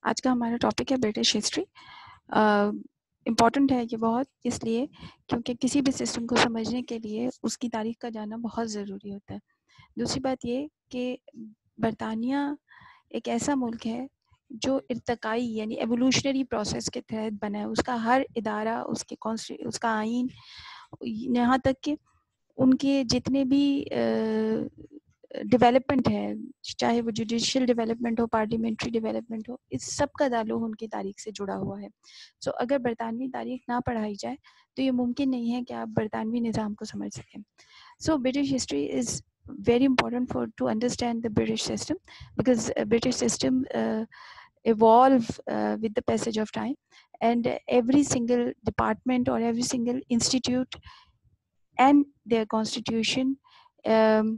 आज का हमारा टॉपिक है ब्रिटिश हिस्ट्री। इम्पॉर्टेंट है ये बहुत, इसलिए क्योंकि किसी भी सिस्टम को समझने के लिए उसकी तारीख का जानना बहुत ज़रूरी होता है। दूसरी बात ये कि बरतानिया एक ऐसा मुल्क है जो इर्तकाई यानी एवोल्यूशनरी प्रोसेस के तहत बना है। उसका हर इदारा, उसका आइन, यहाँ तक कि उनके जितने भी डेवलपमेंट है, चाहे वो जुडिशियल डेवलपमेंट हो, पार्लियामेंट्री डेवलपमेंट हो, इस सब का ताल्लुक उनकी तारीख से जुड़ा हुआ है। सो अगर बरतानवी तारीख ना पढ़ाई जाए तो ये मुमकिन नहीं है कि आप बरतानवी निज़ाम को समझ सकें। So British history is very important for to understand the British system, because British system evolve with the passage of time, and every single department or every single institute and their constitution um,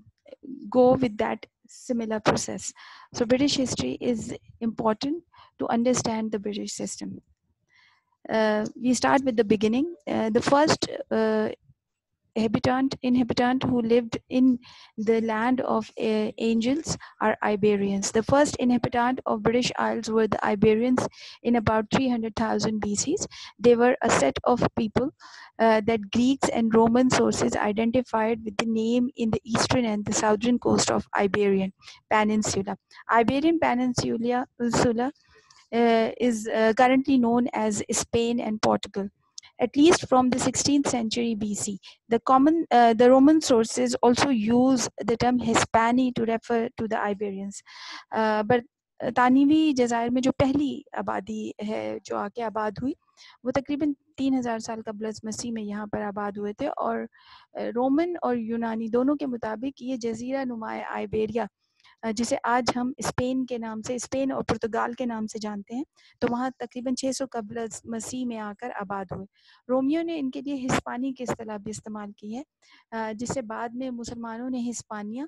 go with that similar process. So British history is important to understand the British system. We start with the beginning. The first inhabitant who lived in the land of angels are Iberians. The first inhabitant of British Isles were the Iberians in about 300,000 BCs. They were a set of people that Greeks and Roman sources identified with the name in the eastern and the southern coast of Iberian Peninsula. Iberian Peninsula is currently known as Spain and Portugal. At least from the 16th century BC, the Roman sources also use the term Hispani to refer to the Iberians. But तानीवी जज़ायर में जो पहली आबादी है जो आके आबाद हुई, वो तकरीबन 3000 साल कबल मसीह में यहाँ पर आबाद हुए थे। और रोमन और यूनानी दोनों के मुताबिक ये जजीरा नुमाए आइबेरिया, जिसे आज हम स्पेन और पुर्तगाल के नाम से जानते हैं, तो वहाँ तकरीबन 600 कबल मसीह में आकर आबाद हुए। रोमियो ने इनके लिए हिस्पानी की इस्तिलाह भी इस्तेमाल की है, जिसे बाद में मुसलमानों ने हिस्पानिया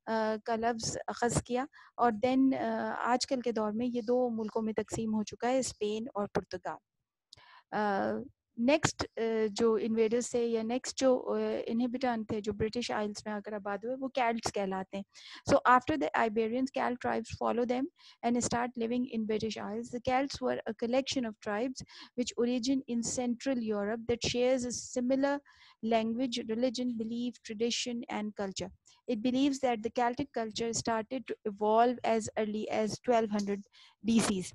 का लफ्ज़ अखज़ किया, और देन आजकल के दौर में ये दो मुल्कों में तकसीम हो चुका है, स्पेन और पुर्तगाल। नेक्स्ट जो इन्वेडर्स थे या नेक्स्ट जो इनहिबिटेंट थे जो ब्रिटिश आइल्स में आकर आबाद हुए, वो कैल्ट्स कहलाते हैं। So after the Iberians, Celt tribes follow them and start living in British Isles. The Celts were a collection of tribes which origin in Central Europe that shares a similar language, religion, belief, tradition, and culture. It believes that the Celtic culture started to evolve as early as 1200 BCs.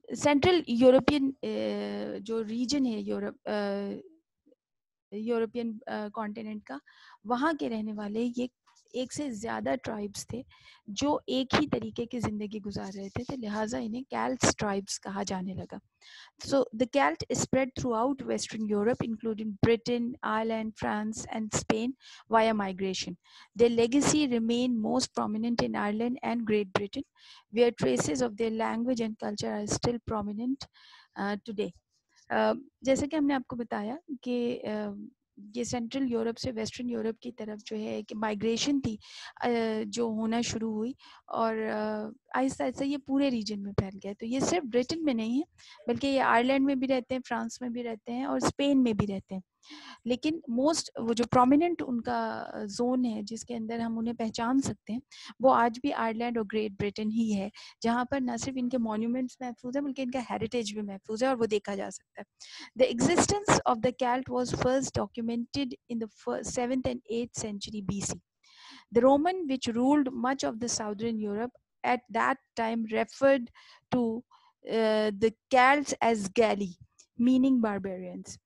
Central European जो reason है European continent का, वहाँ के रहने वाले ये एक से ज़्यादा ट्राइब्स थे जो एक ही तरीके की ज़िंदगी गुजार रहे थे, तो लिहाजा इन्हें कैल्ट्स ट्राइब्स कहा जाने लगा। So the Celt is spread throughout Western Europe, including Britain, Ireland, France, and Spain via migration. Their legacy remain most prominent in Ireland and Great Britain, where traces of their language and culture are still prominent today. जैसे कि हमने आपको बताया कि ये central Europe से western Europe की तरफ जो है कि माइग्रेशन थी जो होना शुरू हुई, और आहिस्ता आहिस्ता ये पूरे रीजन में फैल गया। तो ये सिर्फ ब्रिटेन में नहीं है, बल्कि ये आयरलैंड में भी रहते हैं, फ्रांस में भी रहते हैं, और स्पेन में भी रहते हैं। लेकिन मोस्ट वो जो प्रोमिनेंट उनका जोन है जिसके अंदर हम उन्हें पहचान सकते हैं, वो आज भी आयरलैंड और ग्रेट ब्रिटेन ही है, जहाँ पर न सिर्फ इनके मॉन्यूमेंट्स महफूज है बल्कि इनका हेरिटेज भी महफूज है और वो देखा जा सकता है। The existence of the Celt was first documented in the 7th and 8th century BC. The Roman, which ruled much of the southern Europe at that time, referred to the Celts as Galli, meaning barbarians.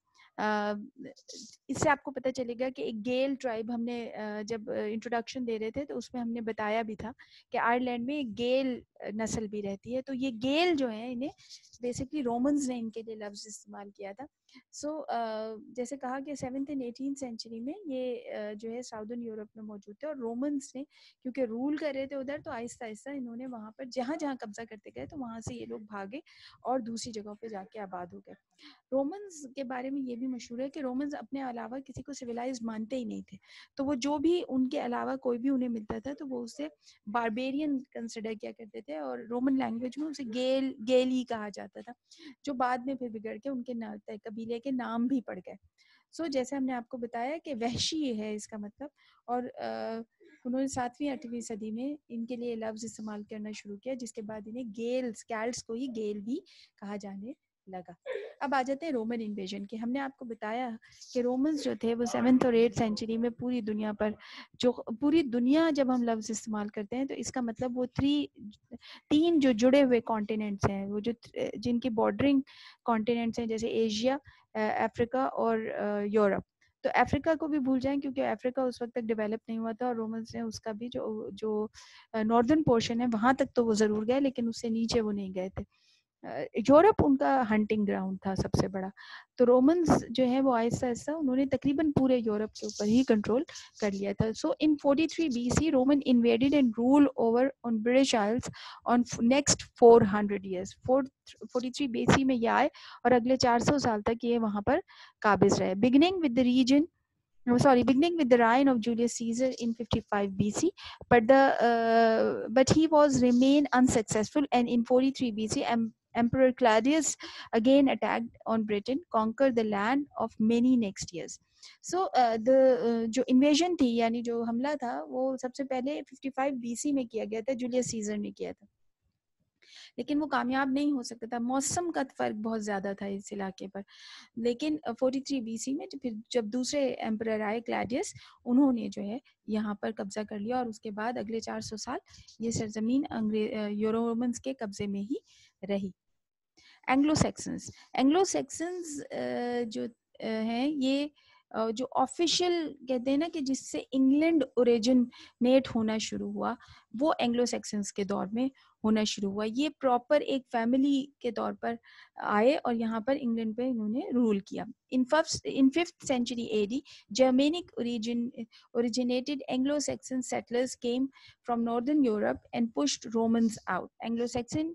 इससे आपको पता चलेगा कि एक गेल tribe, हमने जब introduction दे रहे थे तो उसमें हमने बताया भी था कि आयरलैंड में एक गेल नस्ल भी रहती है। तो ये गेल जो है, इन्हें बेसिकली रोमन्स ने इनके लिए लफ्ज़ इस्तेमाल किया था। जैसे कहा कि 7th and 18th सेंचुरी में ये जो है साउदर्न यूरोप में मौजूद थे, और रोमन्स ने क्योंकि रूल कर रहे थे उधर, तो आहिस्ता आहिस्ता इन्होंने वहाँ पर जहाँ जहाँ कब्जा करते गए तो वहाँ से ये लोग भागे और दूसरी जगहों पे जाके आबाद हो गए। रोमन्स के बारे में ये भी मशहूर है कि रोमन्स अपने अलावा किसी को सिविलाइज मानते ही नहीं थे, तो वो जो भी उनके अलावा कोई भी उन्हें मिलता था तो वो उसे बारबेरियन कंसिडर किया करते थे, और रोमन लैंग्वेज में उसे गेली कहा जाता था, जो बाद में फिर बिगड़ के उनके कबीले के नाम भी पड़ गए। जैसे हमने आपको बताया कि वहशी है इसका मतलब, और उन्होंने 7वीं 8वीं सदी में इनके लिए लफ्ज़ इस्तेमाल करना शुरू किया, जिसके बाद इन्हें गेल्स कैल्ट्स को ही गेल भी कहा जाने लगा। अब आ जाते हैं रोमन इन्वेजन के। हमने आपको बताया कि रोमन्स जो थे वो 7th और 8th सेंचुरी में पूरी दुनिया पर, जो पूरी दुनिया जब हम लफ्ज़ इस्तेमाल करते हैं तो इसका मतलब वो तीन जो जुड़े हुए कॉन्टिनेंट्स हैं, वो जो जिनकी बॉर्डरिंग कॉन्टिनेंट्स हैं, जैसे एशिया, अफ्रीका और यूरोप। तो अफ्रीका को भी भूल जाएं क्योंकि अफ्रीका उस वक्त तक डेवलप नहीं हुआ था, और रोमन्स ने उसका भी जो जो नॉर्दर्न पोर्शन है वहां तक तो वो जरूर गए, लेकिन उससे नीचे वो नहीं गए थे। यूरोप उनका हंटिंग ग्राउंड था सबसे बड़ा। तो रोमन्स जो है वो आहिस्ता आहिस्ता उन्होंने तकरीबन पूरे यूरोप के ऊपर ही कंट्रोल कर लिया था। सो इन 43 BC Roman invaded and rule over on British Isles on next 400 years. 43 BC में ये आए और अगले 400 साल तक ये वहां पर काबिज रहे। beginning with the reign of Julius Caesar in 55 BC, but he was remain unsuccessful, and in 43 BC, Emperor Claudius again attacked on Britain, conquered the land of many next years. So the जो invasion थी, यानी जो हमला था, वो सबसे पहले 55 BC में किया गया था, जूलियस सीजर ने किया था, लेकिन वो कामयाब नहीं हो सकता था। मौसम का फर्क बहुत ज़्यादा था इस इलाके पर। लेकिन 43 BC में फिर जब दूसरे एम्परर आए क्लैडियस, उन्होंने जो है यहाँ पर कब्जा कर लिया, और उसके बाद अगले 400 साल ये सरजमीन यूरोमन्स के कब्जे में ही रही। एंग्लो सेक्सन्स जो हैं, ये जो ऑफिशियल कहते हैं ना कि जिससे इंग्लैंड ओरिजिनेट होना शुरू हुआ, वो एंग्लो सेक्सन्स के दौर में होना शुरू हुआ। ये प्रॉपर एक फैमिली के तौर पर आए और यहाँ पर इंग्लैंड पे इन्होंने रूल किया। इन 5th century AD, Germanic originated Anglo-Saxon settlers came from northern Europe and pushed Romans out. Anglo-Saxon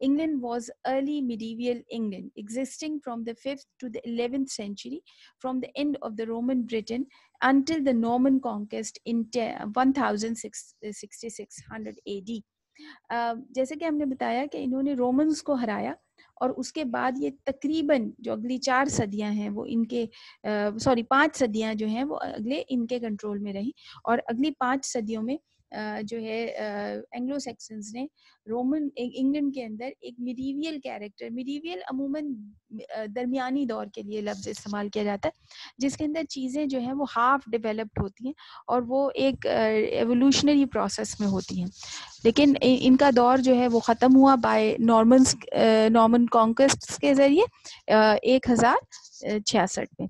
England was early medieval England, existing from the 5th to the 11th century, from the end of the Roman Britain until the Norman conquest in 1600 AD. जैसे कि हमने बताया कि इन्होंने Romans को हराया, और उसके बाद ये तकरीबन जो अगली 4 सदियां हैं वो इनके 5 सदियां जो हैं वो अगले इनके कंट्रोल में रही, और अगली 5 सदियों में जो है एंग्लो सेक्सन्स ने इंग्लैंड के अंदर एक मिडीवियल कैरेक्टर, मिडीवियल अमूमन दरमियानी दौर के लिए लफ्ज़ इस्तेमाल किया जाता है, जिसके अंदर चीज़ें जो हैं वो हाफ डेवलप्ड होती हैं और वो एक एवोल्यूशनरी प्रोसेस में होती हैं। लेकिन इनका दौर जो है वो ख़त्म हुआ बाय नॉर्मन कॉन्क्वेस्ट के ज़रिए 1066 में।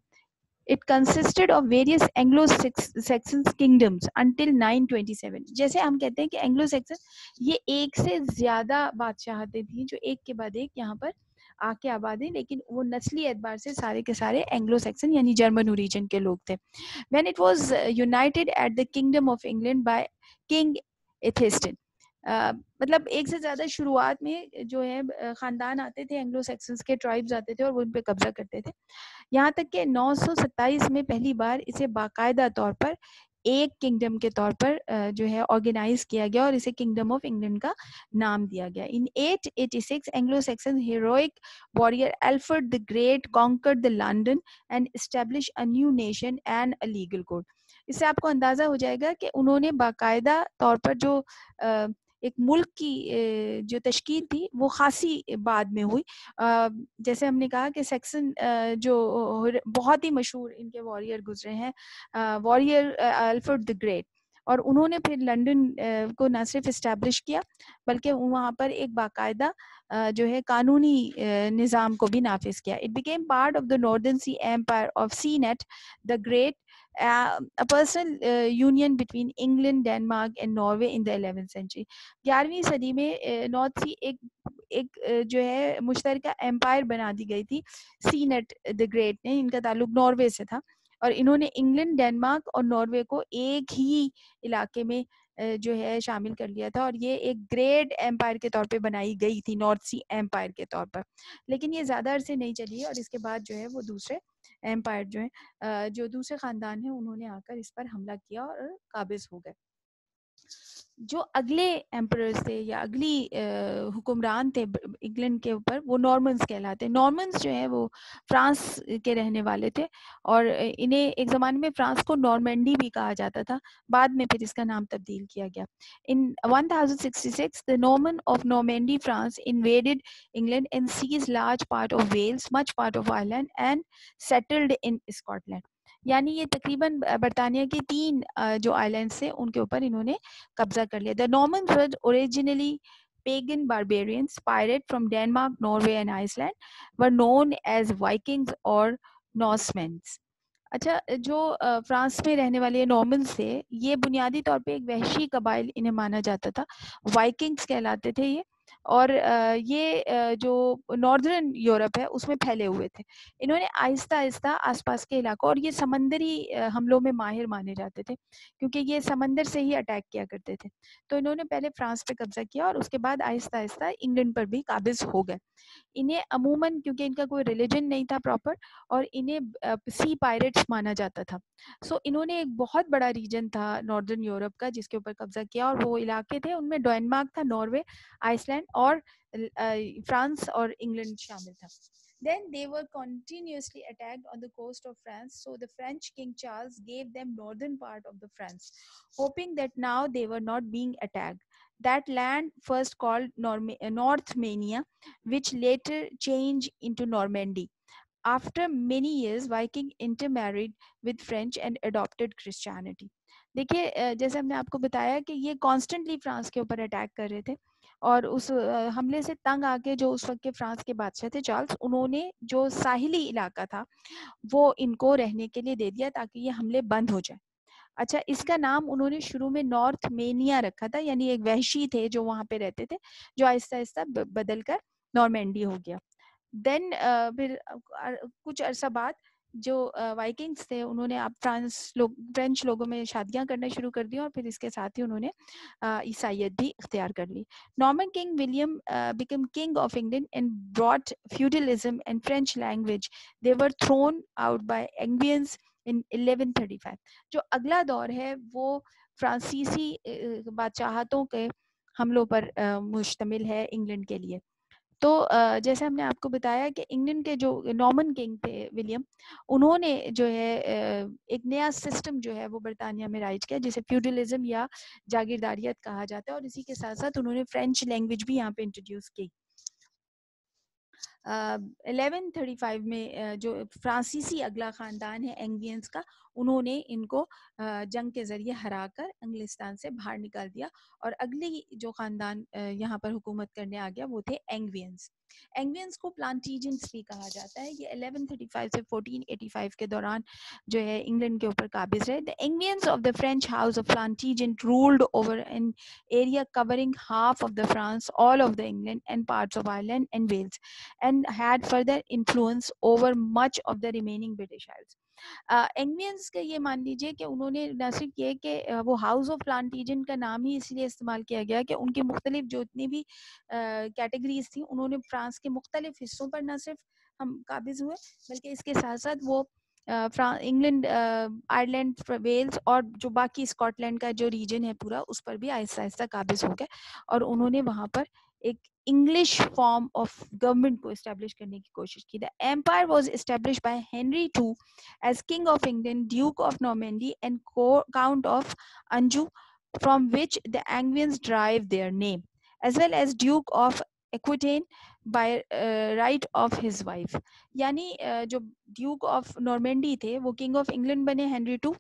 It consisted of various Anglo-Saxon kingdoms until 927. जैसे हम कहते हैं कि एंग्लो-सैक्सन ये एक से ज़्यादा बादशाहतें थी जो एक के बाद एक यहाँ पर आके आबाद हैं, लेकिन वो नस्ली एतबार से सारे के सारे एंग्लो-सैक्सन यानी जर्मन ओरिजिन के लोग थे। When it was united at the Kingdom of England by King Ethelstan, मतलब एक से ज़्यादा शुरुआत में जो है ख़ानदान आते थे, एंग्लो-सैक्सन्स के ट्राइब्स आते थे और वो उन पे कब्जा करते थे। यहाँ तक कि 927 में पहली बार इसे बाकायदा तौर पर एक किंगडम के तौर पर जो है ऑर्गेनाइज किया गया और इसे किंगडम ऑफ इंग्लैंड का नाम दिया गया। In 886 Anglo Saxon heroic warrior Alfred the Great conquered the London and establish a new nation and a legal code. इससे आपको अंदाजा हो जाएगा कि उन्होंने बाकायदा तौर पर जो एक मुल्क की जो तश्कील थी वो खासी बाद में हुई। जैसे हमने कहा कि सेक्सन जो बहुत ही मशहूर इनके वॉरियर गुजरे हैं, वॉरियर अल्फ्रेड द ग्रेट, और उन्होंने फिर लंदन को न सिर्फ इस्टेब्लिश किया बल्कि वहाँ पर एक बाकायदा जो है कानूनी निज़ाम को भी नाफिज किया। It became part of the northern sea empire of Cnut the Great, a personal union between England, Denmark and Norway in the 11th century. 11वीं सदी में नॉर्थ सी एक जो है मुश्तरका एम्पायर बना दी गई थी सीनेट द ग्रेट ने। इनका ताल्लुक नॉर्वे से था और इन्होंने इंग्लैंड, डेनमार्क और नॉर्वे को एक ही इलाके में जो है शामिल कर लिया था, और ये एक ग्रेट एम्पायर के तौर पे बनाई गई थी, नॉर्थ सी एम्पायर के तौर पर। लेकिन ये ज़्यादा अरसे नहीं चली और इसके बाद जो है वो दूसरे एम्पायर जो है जो दूसरे ख़ानदान हैं उन्होंने आकर इस पर हमला किया और काबिज हो गए। जो अगले एम्परर्स थे या अगली हुक्मरान थे इंग्लैंड के ऊपर, वो नॉर्मन्स कहलाते हैं। नॉर्मन्स जो है वो फ्रांस के रहने वाले थे और इन्हें एक ज़माने में फ्रांस को नॉर्मेंडी भी कहा जाता था, बाद में फिर इसका नाम तब्दील किया गया। In 1066 the Norman of Normandy France invaded England and seize large part of Wales, much part of Ireland and settled in Scotland. यानी ये तकरीबन बरतानिया के 3 जो आइलैंड्स थे उनके ऊपर इन्होंने कब्जा कर लिया। The Normans were originally pagan barbarians, pirates from Denmark, Norway and Iceland, were known as Vikings or Norsemen. अच्छा, जो फ्रांस में रहने वाले नॉर्मन्स थे, ये बुनियादी तौर पे एक वहशी कबाइल इन्हें माना जाता था। वाइकिंग्स कहलाते थे ये, और ये जो नॉर्दर्न यूरोप है उसमें फैले हुए थे। इन्होंने आहिस्ता-आहिस्ता आसपास के इलाकों, और ये समंदरी हमलों में माहिर माने जाते थे क्योंकि ये समंदर से ही अटैक किया करते थे। तो इन्होंने पहले फ्रांस पे कब्जा किया और उसके बाद आहिस्ता-आहिस्ता इंग्लैंड पर भी काबिज़ हो गए। इन्हें अमूमन, क्योंकि इनका कोई रिलीजन नहीं था प्रॉपर, और इन्हें सी पायरेट्स माना जाता था। सो इन्होंने एक बहुत बड़ा रीजन था नॉर्दर्न यूरोप का जिसके ऊपर कब्जा किया, और वो इलाके थे उनमें डेनमार्क था, नॉर्वे, आइसलैंड और फ्रांस और इंग्लैंड शामिल था। Then they were continuously attacked on the coast of France, so the French King Charles gave them northern part of the France, hoping that now they were not being attacked. That land first called Northmania, which later changed into Normandy. After many years, Viking intermarried with French and adopted Christianity. देखिए, जैसे हमने आपको बताया कि ये constantly France के ऊपर attack कर रहे थे, और उस हमले से तंग आके जो उस वक्त के फ्रांस के बादशाह थे चार्ल्स, उन्होंने जो साहिली इलाका था वो इनको रहने के लिए दे दिया ताकि ये हमले बंद हो जाए। अच्छा, इसका नाम उन्होंने शुरू में नॉर्थ मेनिया रखा था, यानी एक वहशी थे जो वहाँ पे रहते थे, जो आहिस्ता-आहिस्ता बदल कर नॉर्मेंडी हो गया। देन फिर कुछ अरसा बाद जो वाइकिंग्स थे उन्होंने अब फ्रेंच लोगों में शादियां करना शुरू कर दी, और फिर इसके साथ ही उन्होंने ईसाइयत भी इख्तियार कर ली। Norman king William become king of England and brought feudalism and French language. They were thrown out by Angevins in 1135। जो अगला दौर है वो फ्रांसीसी बादशाहतों के हमलों पर मुश्तमिल है इंग्लैंड के लिए। तो जैसे हमने आपको बताया कि इंग्लैंड के जो नॉर्मन किंग थे विलियम, उन्होंने जो है एक नया सिस्टम जो है वो बरतानिया में राइज किया जिसे फ्यूडलिज्म या जागीरदारियत कहा जाता है, और इसी के साथ साथ उन्होंने फ्रेंच लैंग्वेज भी यहाँ पे इंट्रोड्यूस की। 1135 में जो फ्रांसीसी अगला ख़ानदान है एंग्वियंस का, उन्होंने इनको जंग के ज़रिए हराकर इंग्लिस्तान से बाहर निकाल दिया, और अगली जो ख़ानदान यहाँ पर हुकूमत करने आ गया वो थे एंग्वियंस। एंग्वियंस को प्लांटीजेंट्स भी कहा जाता है। ये 1135 से 1485 के दौरान जो है इंग्लैंड के ऊपर काबिज रहे। The Angevins of the French house of Plantagenet ruled over an area covering half of the France, all of the England and parts of Ireland and Wales, and had further influence over much of the remaining British Isles. एंग्वियंस का ये मान लीजिए कि उन्होंने न सिर्फ ये कि वो हाउस ऑफ प्लांटेजन का नाम ही इसलिए इस्तेमाल किया गया कि उनकी मुख्तलिफ जो इतनी भी कैटेगरीज थी, उन्होंने फ्रांस के मुख्तलिफ हिस्सों पर न सिर्फ हम काबिज हुए, बल्कि इसके साथ साथ वो इंग्लैंड, आयरलैंड, वेल्स और जो बाकी स्कॉटलैंड का जो रीजन है पूरा, उस पर भी आहिस्ता आहिस्ता काबिज हो गए, और उन्होंने वहाँ पर एक इंग्लिश फॉर्म ऑफ गवर्नमेंट को इस्टेब्लिश करने की कोशिश की। The empire was establish by Henry two as King of England, Duke of Normandy, and Count of Anjou, from which the Angevins derive their name, as well as Duke of Aquitaine by right of his wife. यानी जो Duke of Normandy थे वो king of England बने Henry to,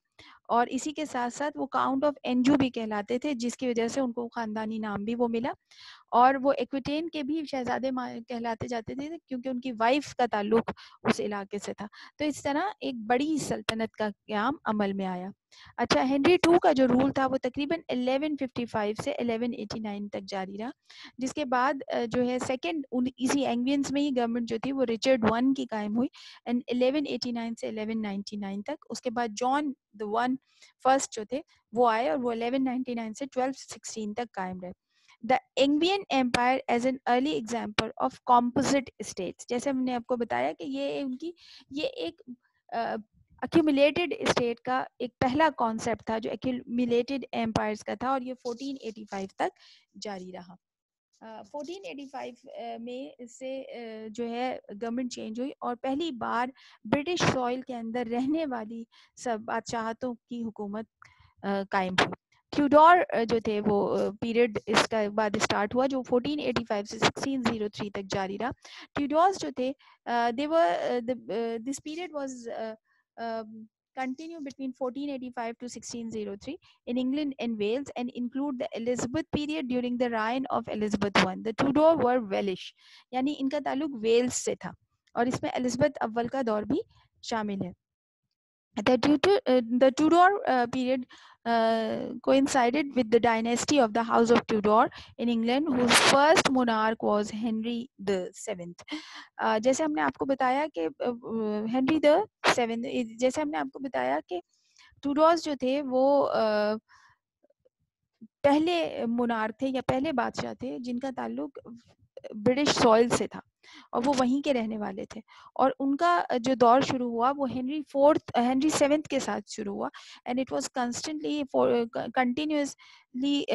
और इसी के साथ साथ वो काउंट ऑफ एंजू भी कहलाते थे, जिसकी वजह से उनको खानदानी नाम भी वो मिला, और वो एक्विटेन के भी शहजादे कहलाते जाते थे क्योंकि उनकी वाइफ का ताल्लुक उस इलाके से था। तो इस तरह एक बड़ी सल्तनत का क़याम अमल में आया। अच्छा, हेनरी टू का जो रूल था वो तकरीबन 1155 से 1189 तक जारी रहा, जिसके बाद जो है सेकंड इसी एंग्वियंस में ही गवर्नमेंट जो थी वो रिचर्ड वन की कायम हुई, एंड 1189 से 1199 तक। उसके बाद जॉन द वन फर्स्ट जो थे वो आए, और वो 1199 से 1216 तक कायम रहे। The Angevin empire as an early example of composite states, जैसे हमने आपको बताया कि ये उनकी ये एक अक्यूमुलेटेड स्टेट का एक पहला कॉन्सेप्ट था जो अक्यूमुलेटेड एम्पायर्स का था, और ये 1485 तक जारी रहा। 1485 में इससे जो है गवर्नमेंट चेंज हुई और पहली बार ब्रिटिश सॉइल के अंदर रहने वाली सब बादशाहतों की हुकूमत कायम हुई। ट्यूडोर जो थे वो पीरियड इसका बाद स्टार्ट हुआ जो 1485 से 1603 तक जारी रहा। ट्यूडोर्स जो थे they were this period was continue between 1485 to 1603 in England and Wales and include the Elizabeth period during the reign of Elizabeth I. The Tudor were Welsh, यानी इनका ताल्लुक वेल्स से था और इसमें एलिजाबेथ अव्वल का दौर भी शामिल है। The Tudor period coincided with the dynasty of the House of Tudor in England, whose first monarch was Henry VII. जैसे हमने आपको बताया कि हेनरी द सेवन, जैसे हमने आपको बताया कि टूडोर्स जो थे वो पहले मुनार थे या पहले बादशाह थे जिनका ताल्लुक ब्रिटिश सॉइल से था और वो वहीं के रहने वाले थे, और उनका जो दौर शुरू हुआ वो हेनरी सेवेंथ के साथ शुरू हुआ, and it was constantly continuously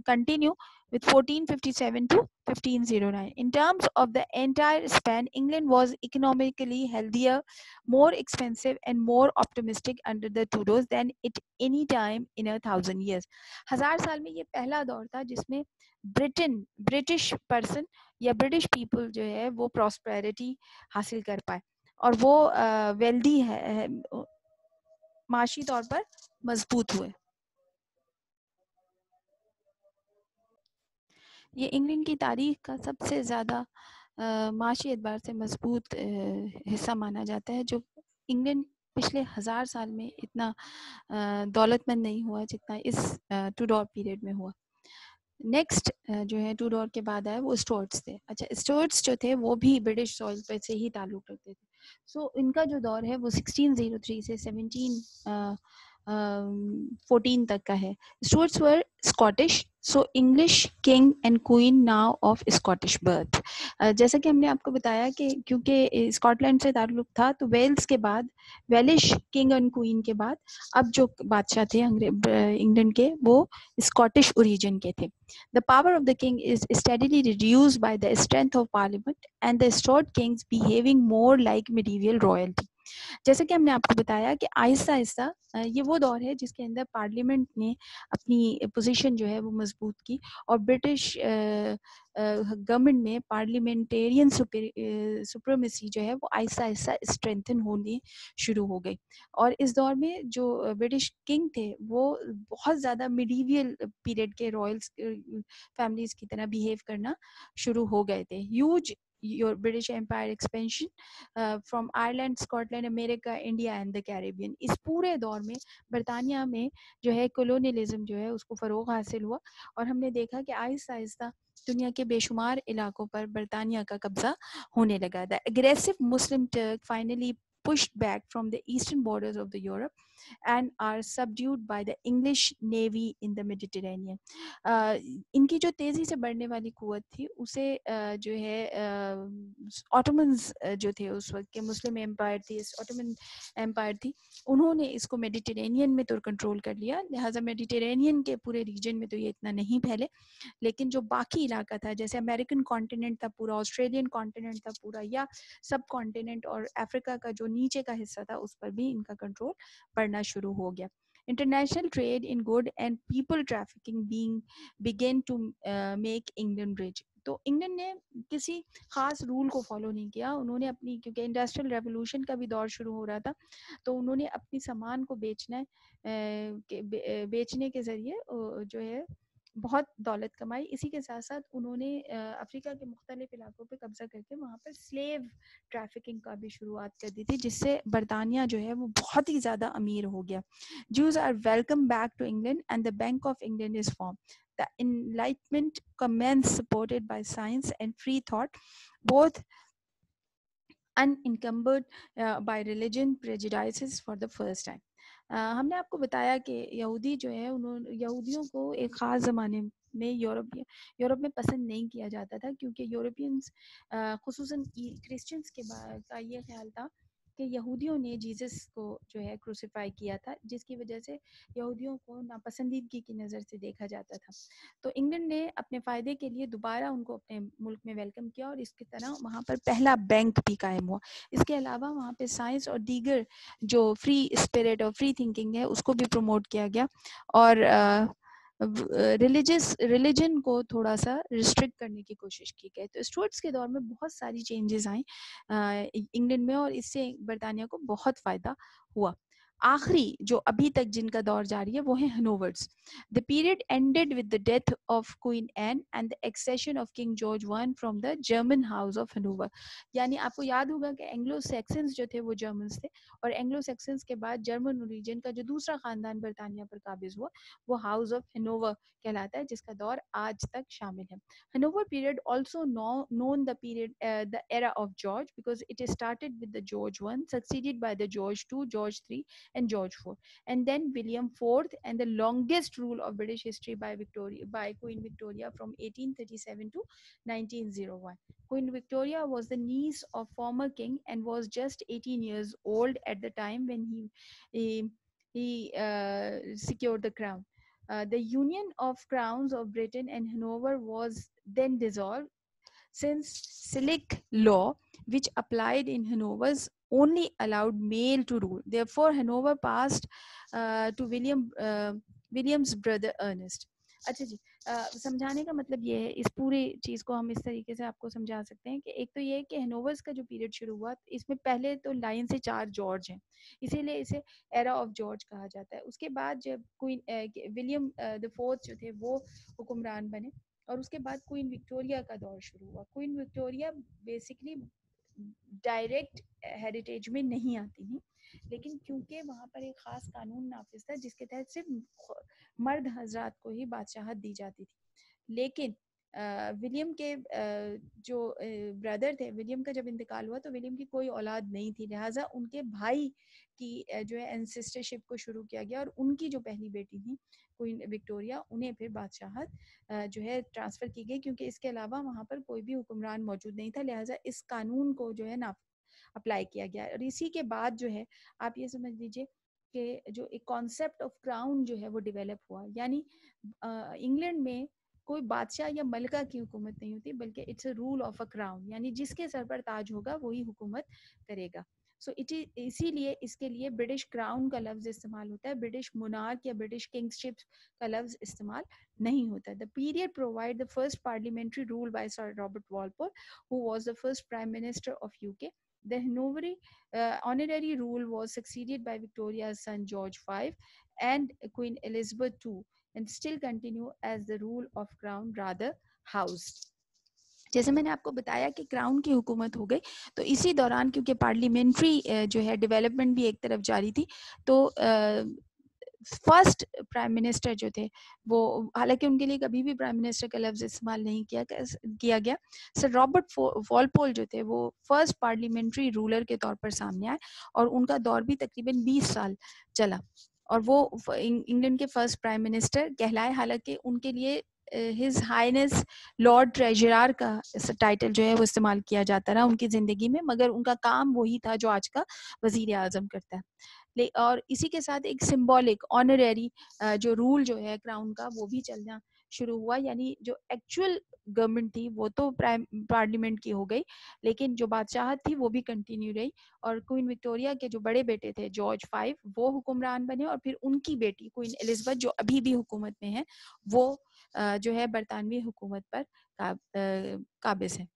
continue with 1457 to 1509. In terms of the entire span, England was economically healthier, more expensive and more optimistic under the Tudors than at any time in 1,000 years. 1000 साल में ये पहला दौर था जिसमें British person या British people जो है वो प्रॉस्पेरिटी हासिल कर पाए और वो वेल्दी है, माशी तौर पर मजबूत हुए। ये इंग्लैंड की तारीख का सबसे ज़्यादा माशी एतबार से मजबूत हिस्सा माना जाता है, जो इंग्लैंड पिछले 1000 साल में इतना दौलतमंद नहीं हुआ जितना इस टूडोर पीरियड में हुआ। नेक्स्ट जो है टूडोर के बाद आया वो स्टुअर्ट्स थे। अच्छा, स्टुअर्ट्स जो थे वो भी ब्रिटिश सॉइल पे से ही ताल्लुक़ रखते थे। सो इनका जो दौर है वो 1603 से 1714 तक का है। Stuarts were Scottish, so English king and queen now of Scottish birth. जैसा कि हमने आपको बताया कि क्योंकि स्कॉटलैंड से ताल्लुक़ था तो वेल्स के बाद, वेलिश किंग एंड क्वीन के बाद अब जो बादशाह थे इंग्लैंड के वो स्कॉटिश ओरिजिन के थे। The power of the king is steadily reduced by the strength of parliament and the Stuart kings behaving more like medieval royalty. जैसे कि हमने आपको बताया कि आहिस्ता आहिस्ता ये वो दौर है जिसके अंदर पार्लियामेंट ने अपनी पोजीशन जो है वो मजबूत की और ब्रिटिश गवर्नमेंट में पार्लियामेंटेरियन सुप्रीमेसी जो है वो आहिस्ता आहिस्ता स्ट्रेंथन होने शुरू हो गई। और इस दौर में जो ब्रिटिश किंग थे वो बहुत ज़्यादा मिडीवियल पीरियड के रॉयल्स फैमिलीज की तरह बिहेव करना शुरू हो गए थे। Huge your British Empire expansion from Ireland, Scotland, America, India and the Caribbean. इस पूरे दौर में बरतानिया में जो है कोलोनियलिज्म जो है उसको फ़रोग़ हासिल हुआ और हमने देखा कि आहिस्ता आहिस्ता दुनिया के बेशुमार इलाकों पर बरतानिया का कब्जा होने लगा। The aggressive Muslim Turk finally pushed back from the eastern borders of the Europe and are subdued by the English Navy in the Mediterranean. इनकी जो तेज़ी से बढ़ने वाली क़ुव्वत थी उसे जो है ऑटोमन्स जो थे उस वक्त के मुस्लिम एम्पायर थी, ऑटोमन एम्पायर थी, उन्होंने इसको मेडिटेरेनियन में तो कंट्रोल कर लिया। लिहाजा मेडिटेरेनियन के पूरे रीजन में तो ये इतना नहीं फैले, लेकिन जो बाकी इलाका था जैसे अमेरिकन कॉन्टिनेंट था पूरा, ऑस्ट्रेलियन कॉन्टिनेंट था पूरा, या सब कॉन्टिनेंट और अफ्रीका का जो नीचे का हिस्सा था उस पर भी इनका कंट्रोल बढ़ना शुरू हो गया। International trade in good and people trafficking began to make England rich. तो इंग्लैंड ने किसी खास रूल को फॉलो नहीं किया, उन्होंने अपनी, क्योंकि इंडस्ट्रियल रेवोल्यूशन का भी दौर शुरू हो रहा था, तो उन्होंने अपनी सामान को बेचने के ज़रिए जो है बहुत दौलत कमाई। इसी के साथ साथ उन्होंने अफ्रीका के मुख्तलिफ इलाकों पे कब्जा करके वहाँ पर स्लेव ट्रैफिकिंग का भी शुरुआत कर दी थी, जिससे बरतानिया जो है वो बहुत ही ज़्यादा अमीर हो गया। Jews are welcomed back to England and the Bank of England is formed. The Enlightenment commenced, supported by science and free thought, both unencumbered by religion prejudices for the first time. हमने आपको बताया कि यहूदी जो है उन्होंने यहूदियों को एक ख़ास ज़माने में यूरोप में पसंद नहीं किया जाता था, क्योंकि यूरोपियंस खुसूसन क्रिश्चियंस का ये ख्याल था कि यहूदियों ने जीसस को जो है क्रूसिफाई किया था, जिसकी वजह से यहूदियों को नापसंदीदगी की नज़र से देखा जाता था। तो इंग्लैंड ने अपने फ़ायदे के लिए दोबारा उनको अपने मुल्क में वेलकम किया और इसकी तरह वहाँ पर पहला बैंक भी कायम हुआ। इसके अलावा वहाँ पे साइंस और दीगर जो फ्री स्पिरिट और फ्री थिंकिंग है उसको भी प्रमोट किया गया और रिलीजन को थोड़ा सा रिस्ट्रिक्ट करने की कोशिश की गई। तो स्टुअर्ट्स के दौर में बहुत सारी चेंजेस आई इंग्लैंड में और इससे बरतानिया को बहुत फ़ायदा हुआ। आखिरी जो अभी तक जिनका दौर जारी है वो है Hanovers. The period ended with the death of queen Anne and the accession of king George one from the German house of Hanover. यानी आपको याद होगा कि एंग्लो सैक्सन्स जो थे वो जर्मन्स थे और एंग्लो सैक्सन्स के बाद जर्मन रीजन का जो दूसरा खानदान बरतानिया पर काबिज हुआ वो हाउस ऑफ हनोवर कहलाता है, जिसका दौर आज तक शामिल है। Hanover period also known the period the era of George because it started with the George I, succeeded by the George II, George III, and George IV, and then William IV, and the longest rule of British history by Queen Victoria from 1837 to 1901. Queen Victoria was the niece of former king and was just 18 years old at the time when he secured the crown. The Union of Crowns of Britain and Hanover was then dissolved since Silic law, which applied in Hanover's only allowed male to rule. Therefore, Hanover passed to William's brother Ernest. अच्छा जी, समझाने का मतलब ये है, इस पूरी चीज़ को हम इस तरीके से आपको समझा सकते हैं कि एक तो ये है कि हनोवर्स का जो पीरियड शुरू हुआ इसमें पहले तो लाइन से 4 जॉर्ज हैं, इसीलिए इसे एरा ऑफ जॉर्ज कहा जाता है। उसके बाद जब क्वीन विलियम द फोर्थ जो थे वो हुक्मरान बने और उसके बाद क्वीन विक्टोरिया का दौर शुरू हुआ। Queen Victoria basically direct heritage में नहीं आती थी, लेकिन क्योंकि वहाँ पर एक ख़ास कानून नाफिज था जिसके तहत सिर्फ मर्द हजरात को ही बादशाहत दी जाती थी। लेकिन विलियम के जो ब्रदर थे, विलियम का जब इंतकाल हुआ तो विलियम की कोई औलाद नहीं थी, लिहाजा उनके भाई की जो है एंसेस्टरशिप को शुरू किया गया और उनकी जो पहली बेटी थी क्वीन विक्टोरिया, उन्हें फिर बादशाहत जो है ट्रांसफ़र की गई, क्योंकि इसके अलावा वहाँ पर कोई भी हुक्मरान मौजूद नहीं था, लिहाजा इस कानून को जो है ना अप्लाई किया गया। और इसी के बाद जो है आप ये समझ लीजिए कि जो एक कॉन्सेप्ट ऑफ क्राउन जो है वो डेवलप हुआ, यानी इंग्लैंड में कोई बादशाह या मलका की हुकूमत नहीं होती, बल्कि it's a rule of a crown, यानी जिसके सर पर ताज होगा वही हुकूमत करेगा। सो इसीलिए इसके लिए ब्रिटिश क्राउन का लफ्ज़ इस्तेमाल होता है, ब्रिटिश मोनार्क या ब्रिटिश किंगशिप का लफ्ज़ इस्तेमाल नहीं होता। The period provide the first parliamentary rule by sir Robert Walpole, who was the first prime minister of UK. The Hanoveri honorary rule was succeeded by Victoria's son George V and Queen Elizabeth II, and still continue as the rule of crown rather house. जैसे मैंने आपको बताया कि crown की हुकूमत हो गई, तो इसी दौरान क्योंकि पार्लियामेंट्री जो है डेवलपमेंट भी एक तरफ जारी थी, तो फर्स्ट प्राइम मिनिस्टर जो थे वो, हालांकि उनके लिए कभी भी प्राइम मिनिस्टर का लफ्ज़ इस्तेमाल नहीं किया गया, सर रॉबर्ट वॉलपोल जो थे वो फर्स्ट पार्लियामेंट्री रूलर के तौर पर सामने आए और उनका दौर भी तकरीबन 20 साल चला और वो इंग्लैंड के फर्स्ट प्राइम मिनिस्टर कहलाए। हालांकि उनके लिए हिज हाइनेस लॉर्ड ट्रेजरर का टाइटल जो है वो इस्तेमाल किया जाता रहा उनकी ज़िंदगी में, मगर उनका काम वही था जो आज का वज़ीर आज़म करता है। और इसी के साथ एक सिंबॉलिक ऑनरेरी जो रूल जो है क्राउन का वो भी चलना शुरू हुआ, यानी जो एक्चुअल गवर्नमेंट थी वो तो पार्लियामेंट की हो गई, लेकिन जो बादशाहत थी वो भी कंटिन्यू रही और क्वीन विक्टोरिया के जो बड़े बेटे थे जॉर्ज V वो हुक्मरान बने और फिर उनकी बेटी क्वीन एलिजाबेथ जो अभी भी हुकूमत में है वो जो है बरतानवी हुकूमत पर काबिज है।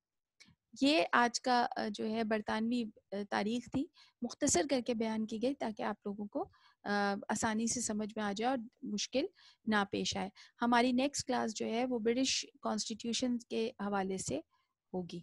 ये आज का जो है बरतानवी तारीख थी, मुख्तसर करके बयान की गई ताकि आप लोगों को आसानी से समझ में आ जाए और मुश्किल ना पेश आए। हमारी नेक्स्ट क्लास जो है वो ब्रिटिश कॉन्स्टिट्यूशन के हवाले से होगी।